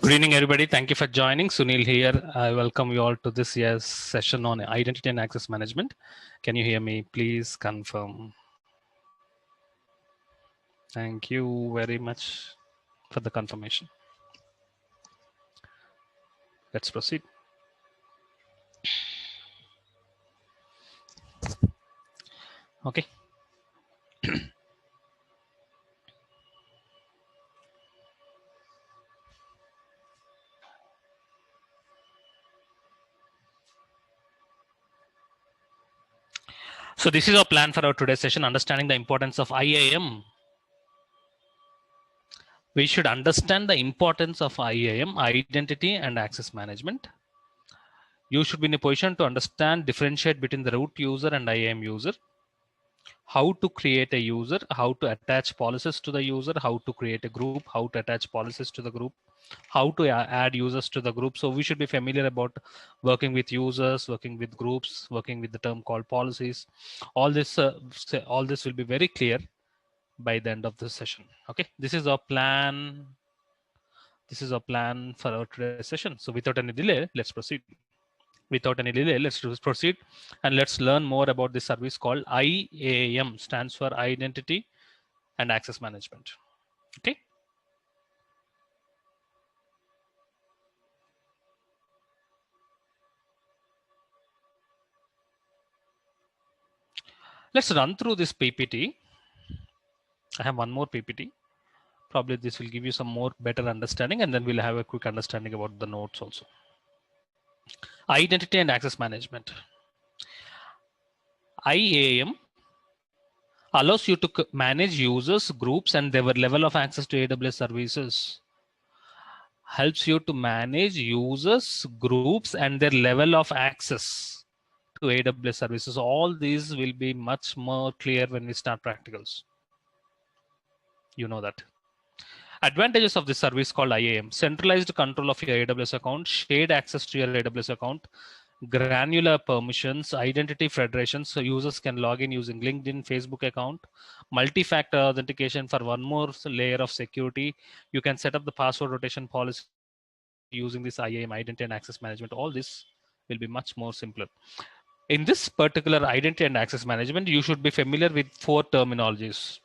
Good evening, everybody. Thank you for joining. Sunil here. I welcome you all to this year's session on identity and access management. Can you hear me? Please confirm. Thank you very much for the confirmation. Let's proceed. Okay. So this is our plan for our today's session, understanding the importance of IAM. We should understand the importance of IAM, identity and access management. You should be in a position to understand, differentiate between the root user and IAM user. How to create a user, how to attach policies to the user, how to create a group, how to attach policies to the group, how to add users to the group. So we should be familiar about working with users, working with groups, working with the term called policies. All this will be very clear by the end of this session. Okay, this is our plan. This is our plan for our today's session. So without any delay, let's proceed. Without any delay, let's proceed and let's learn more about this service called IAM, stands for Identity and Access Management. Okay. Let's run through this PPT. I have one more PPT. Probably this will give you some more better understanding, and then we'll have a quick understanding about the notes also. Identity and Access Management. IAM allows you to manage users, groups, and their level of access to AWS services. Helps you to manage users, groups, and their level of access to AWS services. All these will be much more clear when we start practicals. You know that. Advantages of this service called IAM: centralized control of your AWS account, shared access to your AWS account, granular permissions, identity federation, so users can log in using LinkedIn, Facebook account, multi-factor authentication for one more layer of security. You can set up the password rotation policy using this IAM, identity and access management. All this will be much more simpler. In this particular identity and access management, you should be familiar with 4 terminologies.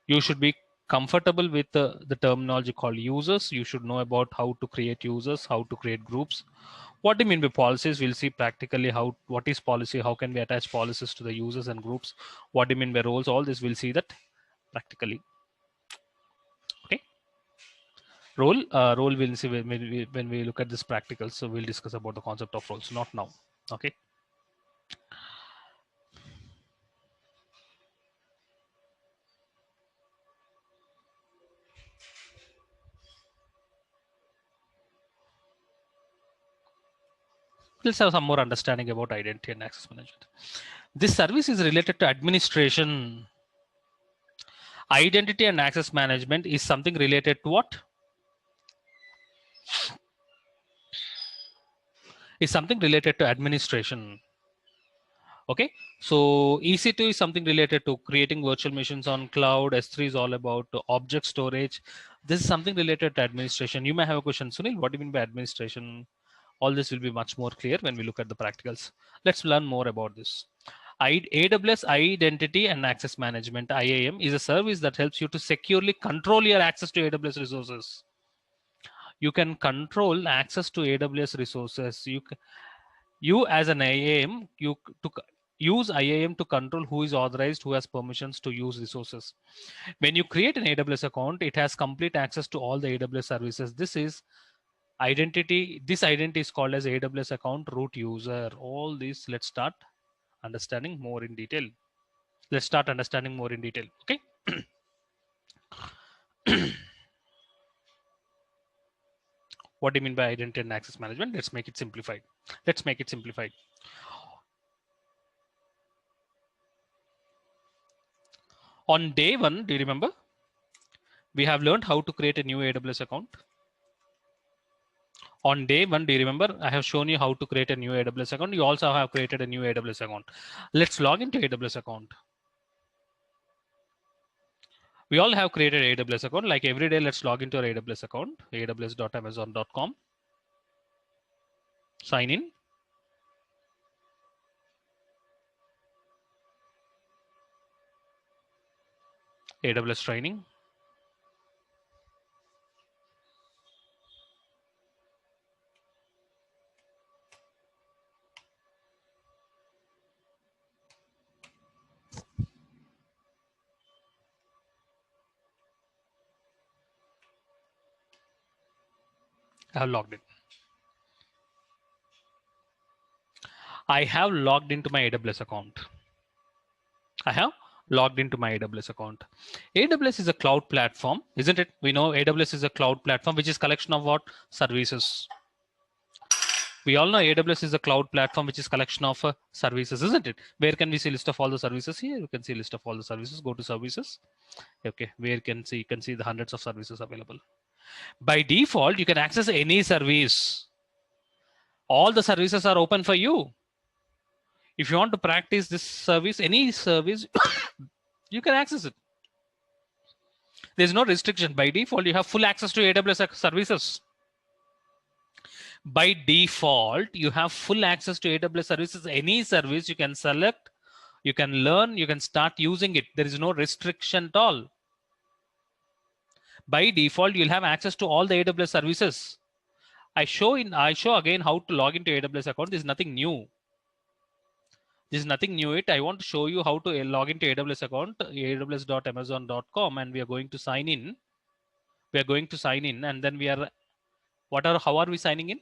You should be comfortable with the terminology called users. You should know about how to create users, how to create groups. What do you mean by policies? We'll see practically what is policy, how can we attach policies to the users and groups. What do you mean by roles? All this we'll see that practically. Okay. Role we'll see when we look at this practical. So we'll discuss about the concept of roles, not now. Okay. Let's have some more understanding about identity and access management. This service is related to administration. Identity and access management is something related to what? Is something related to administration. Okay, so EC2 is something related to creating virtual machines on cloud. S3 is all about object storage. This is something related to administration. You may have a question, Sunil, what do you mean by administration? All this will be much more clear when we look at the practicals. Let's learn more about this. AWS Identity and Access Management, IAM, is a service that helps you to securely control your access to AWS resources. You can control access to AWS resources. You as an IAM, use IAM to control who is authorized, who has permissions to use resources. When you create an AWS account, it has complete access to all the AWS services. This identity is called as AWS account root user. All this, let's start understanding more in detail. Let's start understanding more in detail. Okay. What do you mean by identity and access management? Let's make it simplified. On day 1, do you remember? We have learned how to create a new AWS account. On day 1, do you remember? I have shown you how to create a new AWS account. You also have created a new AWS account. Let's log into AWS account. We all have created AWS account. Like every day, let's log into our AWS account, aws.amazon.com. Sign in. AWS training. I have logged in. I have logged into my AWS account. I have logged into my AWS account. AWS is a cloud platform, isn't it? We know AWS is a cloud platform, which is collection of what? Services. We all know AWS is a cloud platform, which is collection of services, isn't it? Where can we see list of all the services? Here you can see list of all the services. Go to services. Okay, where you can see the hundreds of services available. By default, you can access any service. All the services are open for you. If you want to practice this service, any service, you can access it. There's no restriction. By default, you have full access to AWS services. By default, you have full access to AWS services. Any service you can select, you can learn, you can start using it. There is no restriction at all. By default, you'll have access to all the AWS services. I show again how to log into AWS account. This is nothing new. This is nothing new. I want to show you how to log into AWS account, aws.amazon.com, and we are going to sign in. We are going to sign in, and then how are we signing in?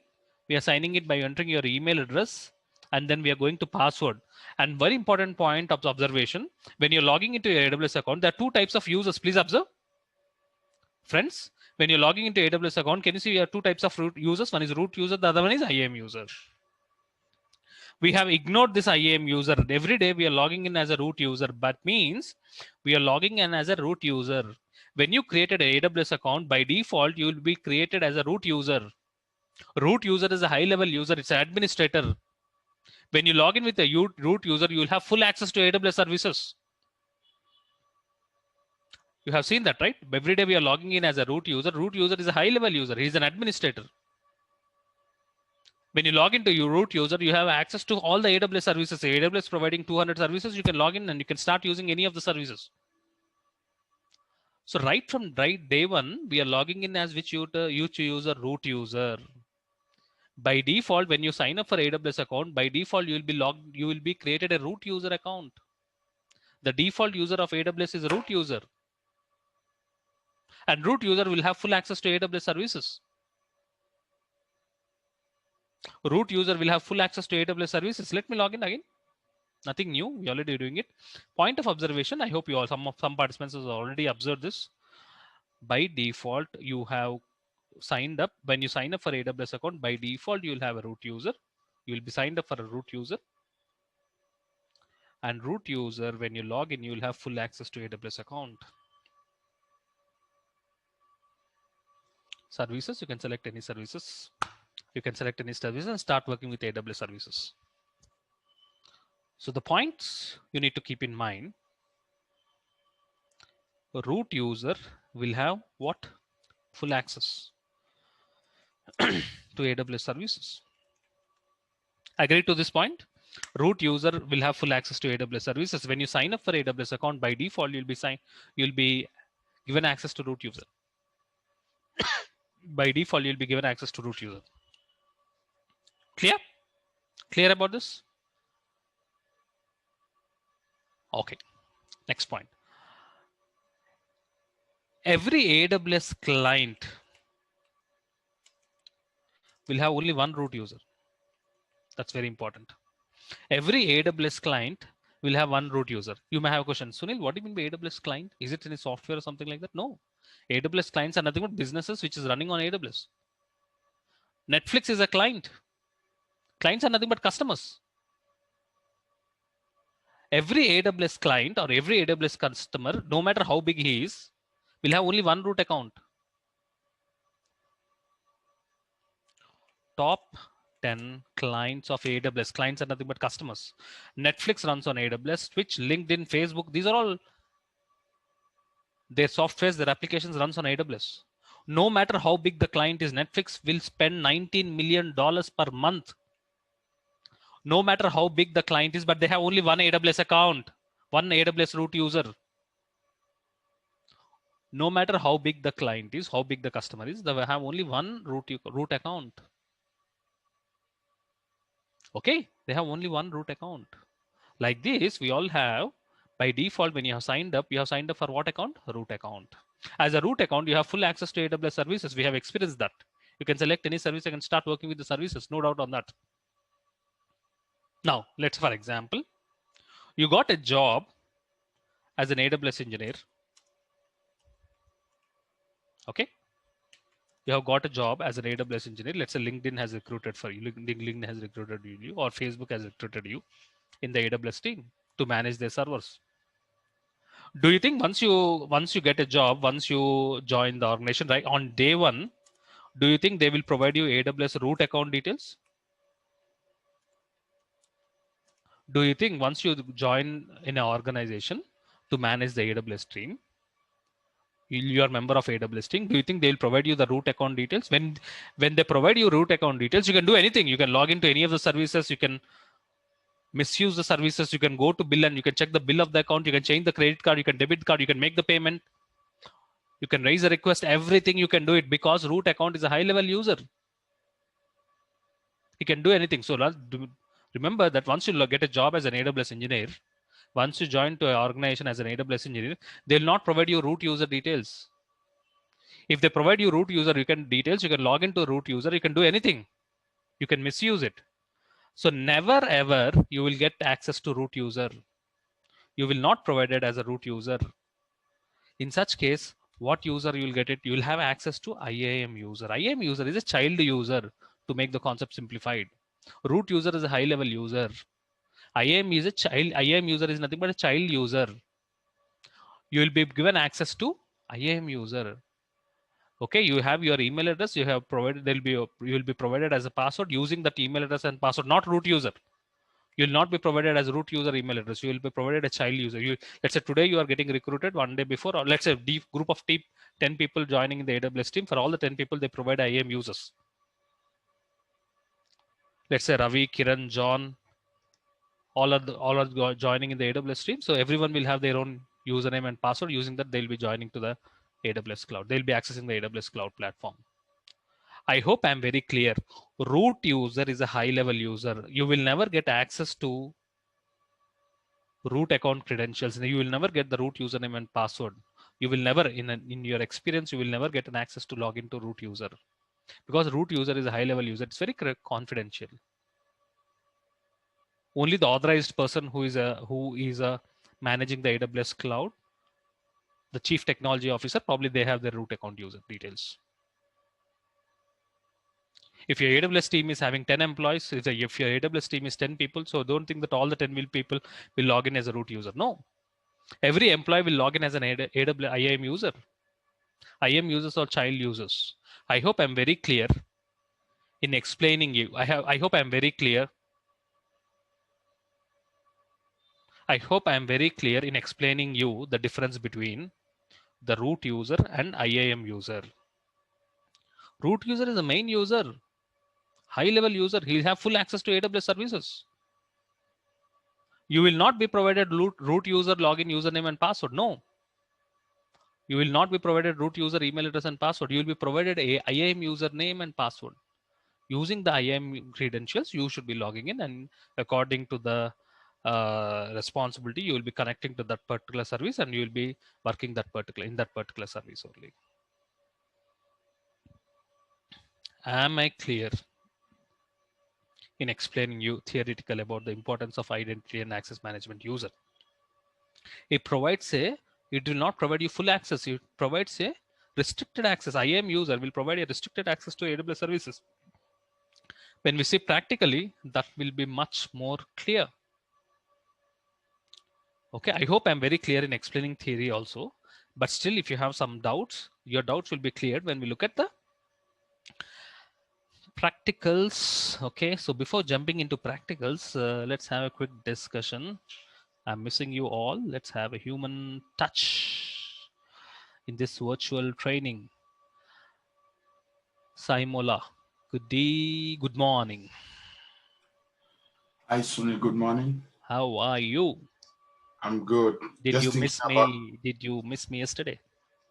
We are signing it by entering your email address, and then we are going to password. And very important point of observation, when you're logging into your AWS account, there are two types of users. Please observe. Friends, when you're logging into AWS account, can you see there are two types of root users? One is root user, the other one is IAM user. We have ignored this IAM user. Every day we are logging in as a root user, but means we are logging in as a root user. When you created an AWS account, by default, you will be created as a root user. Root user is a high level user. It's an administrator. When you log in with a root user, you will have full access to AWS services. You have seen that, right? Every day we are logging in as a root user. Root user is a high level user. He's an administrator. When you log into your root user, you have access to all the AWS services. AWS providing 200 services. You can log in and you can start using any of the services. So right from day one, we are logging in as which user? Root user. By default, when you sign up for AWS account, by default you will be created a root user account. The default user of AWS is a root user, and root user will have full access to AWS services. Root user will have full access to AWS services. Let me log in again. Nothing new. We already doing it. Point of observation. I hope you all some participants have already observed this. By default, you have signed up. When you sign up for AWS account, by default you will have a root user. You will be signed up for a root user. And root user, when you log in, you will have full access to AWS account. Services, you can select any services. You can select any services and start working with AWS services. So the points you need to keep in mind, root user will have what? Full access to AWS services. Agree to this point? Root user will have full access to AWS services. When you sign up for AWS account, by default, you'll be given access to root user. By default, you'll be given access to root user. Clear? Clear about this? Okay. Next point. Every AWS client will have only one root user. That's very important. Every AWS client will have one root user. You may have a question, Sunil, what do you mean by AWS client? Is it any software or something like that? No. AWS clients are nothing but businesses which is running on AWS. Netflix is a client. Clients are nothing but customers. Every AWS client or every AWS customer, no matter how big he is, will have only one root account. Top 10 clients of AWS. Clients are nothing but customers. Netflix runs on AWS, Twitch, LinkedIn, Facebook. These are all Their softwares, their applications runs on AWS. No matter how big the client is, Netflix will spend $19 million per month. No matter how big the client is, but they have only one AWS account, one AWS root user. No matter how big the client is, how big the customer is, they have only one root account. Okay, they have only one root account. Like this, we all have, by default, when you have signed up for what account? Root account. As a root account, you have full access to AWS services. We have experienced that. You can select any service and start working with the services. No doubt on that. Now, let's, for example, you got a job as an AWS engineer. Okay. You have got a job as an AWS engineer. Let's say LinkedIn has recruited for you. LinkedIn has recruited you, or Facebook has recruited you in the AWS team to manage their servers. Do you think once you get a job, once you join the organization, right, on day one, do you think they will provide you AWS root account details? Do you think once you join in an organization to manage the AWS team, you are a member of AWS team, do you think they'll provide you the root account details? When they provide you root account details, you can do anything. You can log into any of the services. You can misuse the services. You can go to bill and you can check the bill of the account. You can change the credit card. You can debit card. You can make the payment. You can raise a request. Everything you can do it because root account is a high level user. He can do anything. So remember that once you get a job as an AWS engineer, once you join to an organization as an AWS engineer, they'll not provide you root user details. If they provide you root user details, you can log into root user, you can do anything. You can misuse it. So never ever you will get access to root user. You will not provide it as a root user. In such case, what user you will get it? You will have access to IAM user. IAM user is a child user, to make the concept simplified. Root user is a high level user. IAM is a child. IAM user is nothing but a child user. You will be given access to IAM user. Okay, you have your email address. You have provided. You will be provided as a password using that email address and password, not root user. You will not be provided as root user email address. You will be provided a child user. Let's say today you are getting recruited one day before, or let's say group of 10 people joining in the AWS team. For all the 10 people, they provide IAM users. Let's say Ravi, Kiran, John, all are joining in the AWS team. So everyone will have their own username and password. Using that, they'll be joining to the AWS cloud. They'll be accessing the AWS cloud platform. I hope I'm very clear. Root user is a high level user. You will never get access to root account credentials. You will never get the root username and password. You will never, in your experience, you will never get an access to log into root user, because root user is a high level user. It's very confidential. Only the authorized person who is managing the AWS cloud, the chief technology officer, probably they have their root account user details. If your AWS team is having 10 employees, if your AWS team is 10 people, so don't think that all the 10 people will log in as a root user. No, every employee will log in as an AWS IAM user. IAM users or child users. I hope I'm very clear in explaining you. I hope I'm very clear. I hope I'm very clear in explaining you the difference between the root user and IAM user. Root user is the main user, high level user. He'll have full access to AWS services. You will not be provided root user login username and password. No. You will not be provided root user email address and password. You will be provided a IAM username and password. Using the IAM credentials, you should be logging in, and according to the responsibility, you will be connecting to that particular service, and you will be working in that particular service only. Am I clear in explaining you theoretical about the importance of identity and access management user? It will not provide you full access. It provides a restricted access. IAM user will provide a restricted access to AWS services. When we see practically, that will be much more clear. Okay, I hope I'm very clear in explaining theory also, but still if you have some doubts, your doubts will be cleared when we look at the practicals. Okay, so before jumping into practicals, let's have a quick discussion. I'm missing you all. Let's have a human touch. in this virtual training. Saimola, good morning. Hi, Sunil. Good morning. How are you? I'm good. Did Just you thinking miss about, me? Did you miss me yesterday?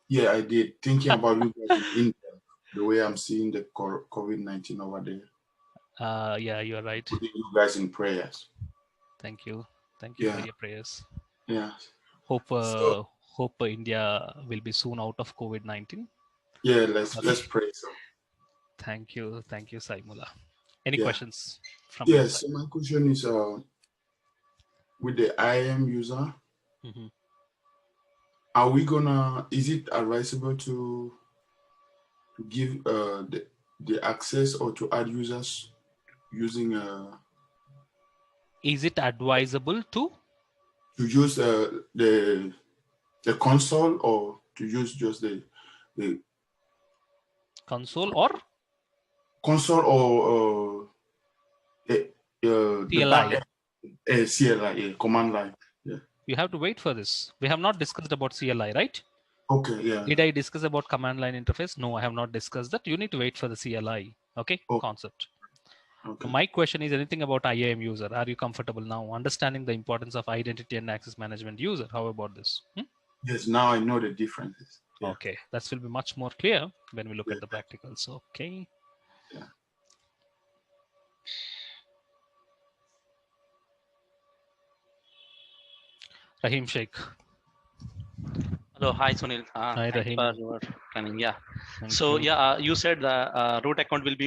yeah, I did. Thinking about you guys in India, the way I'm seeing the COVID-19 over there. Yeah, you are right. Putting you guys in prayers. Thank you. Thank you for Yeah, your prayers. yeah. Hope So, India will be soon out of COVID-19. yeah, Okay. let's pray. So, Thank you, Saimola. Any yeah. questions from your Yeah, side? so my question is with the IAM user, Mhm. are we gonna, is it advisable to give the access or to add users using Is it advisable to use the console or to use just the console or console or the back CLI? end CLI, command line. Yeah. You have to wait for this. We have not discussed about CLI, right? Okay. Yeah. Did I discuss about command line interface? No, I have not discussed that. You need to wait for the CLI, okay, Oh, concept. okay. My question is anything about IAM user. Are you comfortable now understanding the importance of identity and access management user? How about this? Yes. Now I know the differences. Yeah. Okay, that will be much more clear when we look Yeah. at the practicals. Okay. Yeah. Rahim Sheikh. Hello, hi Sunil. Hi Thanks for Rahim. your planning. Yeah. Thank So you. yeah, you said the root account will be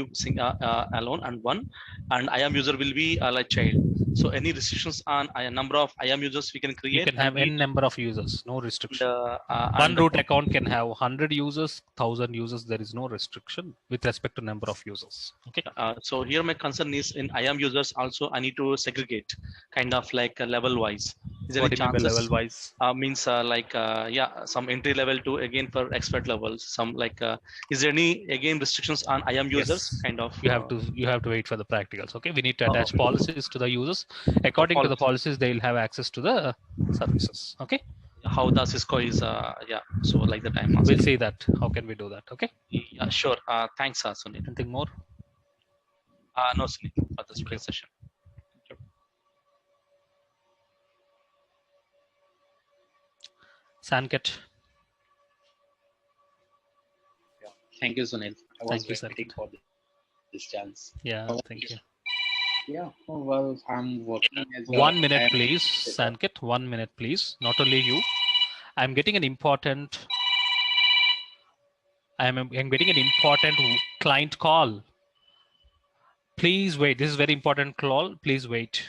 alone and one, and IAM user will be like child. So any restrictions on a number of IAM users we can You create can and have n each number of users, no restriction. One and root account can have 100 users, 1000 users. There is no restriction with respect to number of users. Okay. so here my concern is in IAM users also I need to segregate kind of like level wise. Is there What any do you mean by level chances? wise? Means yeah, some entry level to again for expert levels. Some like is there any again restrictions on IAM users Yes. kind of? You have to wait for the practicals. Okay. We need to Uh, attach policies to the users. According to the policy. policies, they will have access to the services. Okay. How the Cisco is yeah, so like that I'm We'll asking. see that. How can we do that? Okay. Yeah, sure. Thanks, Sunil. Anything more? No, Sunil, for this Thank you. session. Sanket. Yeah. Thank you, Sunil. I was Thank you, waiting Sanket. for this chance. Yeah, thank you. Yeah. Oh, well, I'm working as a 1 minute, IAM please, administrator. Sanket. 1 minute, please. Not only you. I'm getting an important. I'm getting an important client call. Please wait. This is very important call. Please wait.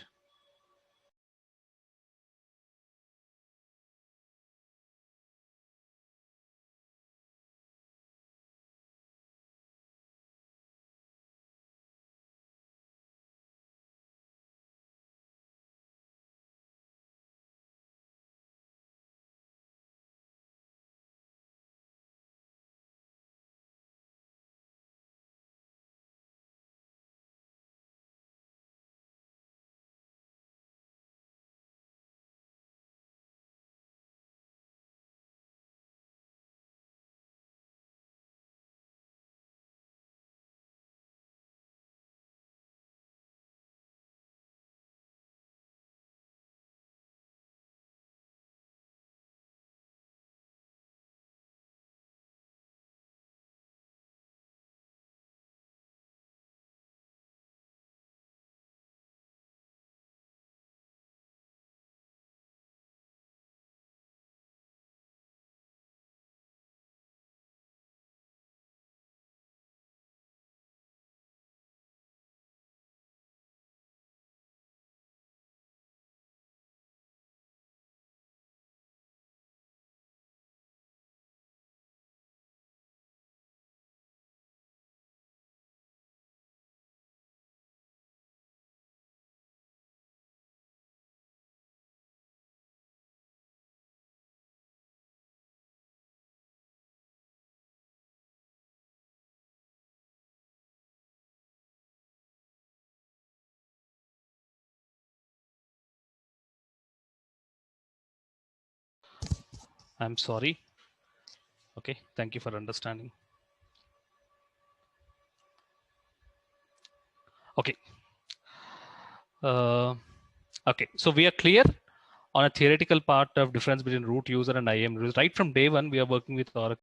I'm sorry. Okay, thank you for understanding. Okay. Okay, so we are clear on a theoretical part of difference between root user and IAM. Right from day one, we are working with Oracle